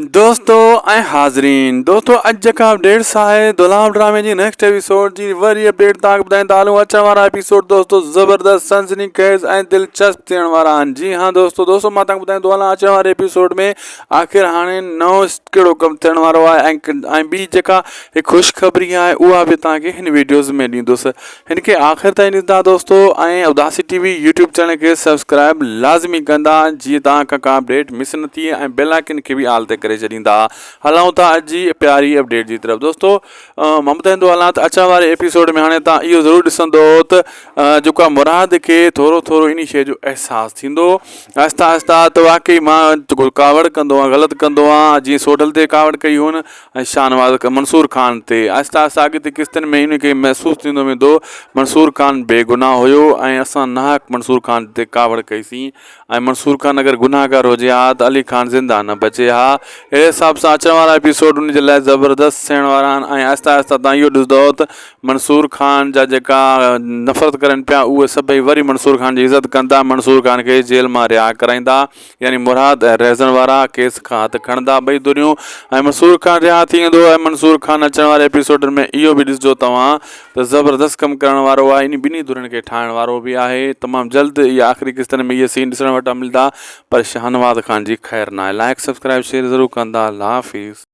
दोस्तों ऐं हाज़रीन दोस्तों अॼु जेका अपडेट आहे दुलाम ड्रामे जी नेक्स्ट एपिसोड जी वरी अपडेट तव्हांखे ॿुधाईंदा हलूं। अचण वारा एपिसोड दोस्तों ज़बरदस्त सनसनीखेज़ ऐं दिलचस्प थियण वारा आहिनि। जी हाँ दोस्तों मां तव्हांखे ॿुधाईंदो हलां अचण वारे एपिसोड में आख़िर हाणे नओं कहिड़ो कमु थियण वारो आहे ऐं ॿी जेका हिकु ख़ुशख़बरी आहे उहा बि तव्हांखे हिन वीडियोज़ में ॾींदुसि। हिन खे आख़िर ताईं ॾिसंदा दोस्तों ऐं उदासी टीवी यूट्यूब चैनल खे सब्सक्राइब लाज़मी कंदा जीअं तव्हांखां का अपडेट मिस न थिए ऐं बेल आइकन खे बि आल ते करे छॾींदा। हलूं था अॼु जी प्यारी अपडेट जी तरफ़। दोस्तों मां ॿुधाईंदो हलां त अचण वारे एपिसोड में हाणे तव्हां इहो ज़रूरु ॾिसंदो त जेको आहे मुराद खे थोरो थोरो इन शइ जो अहसासु थींदो आहिस्ता आहिस्ता त वाक़ई मां जेको कावड़ कंदो आहियां ग़लति कंदो आहियां। जीअं सोडल ते कावड़ कई हुन ऐं शाहनवाज़ मंसूर खान ते आहिस्ता आहिस्ता अॻिते किस्तनि में इनखे महसूसु थींदो वेंदो मंसूर खान बेगुनाह हुयो ऐं असां नाहक मंसूर खान ते कावड़ कईसीं ऐं मंसूर खान अगरि गुनाहगार हुजे हा त अली खान ज़िंदा न बचे हा। अहिड़े हिसाब सां अचण वारा एपिसोड उन जे लाइ ज़बरदस्त थियण वारा आहिनि ऐं आहिस्ता आहिस्ता तव्हां इहो ॾिसंदव त मंसूर खान जा जेका नफ़रत करनि पिया उहे सभई वरी मंसूर खान जी इज़त कंदा, मंसूर खान खे जेल मां रिहा कराईंदा यानी मुराद ऐं रहज़न वारा केस खां हथु खणंदा ॿई दुनियूं ऐं मंसूर खान रिहा थी वेंदो ऐं मंसूर खान अचण वारे एपिसोड में इहो बि ॾिसिजो तव्हां त ज़बरदस्त कमु करण वारो आहे। इन ॿिन्ही धुरनि खे ठाहिण वारो बि आहे। तमामु जल्द इहा आख़िरी किस्तनि में इहे सीन ॾिसण वटि मिलंदा पर शाहनवाज़ खान जी ख़ैर न आहे। लाइक सब्सक्राइब शेयर ज़रूरु कंदा। अल्लाह हाफ़िज़।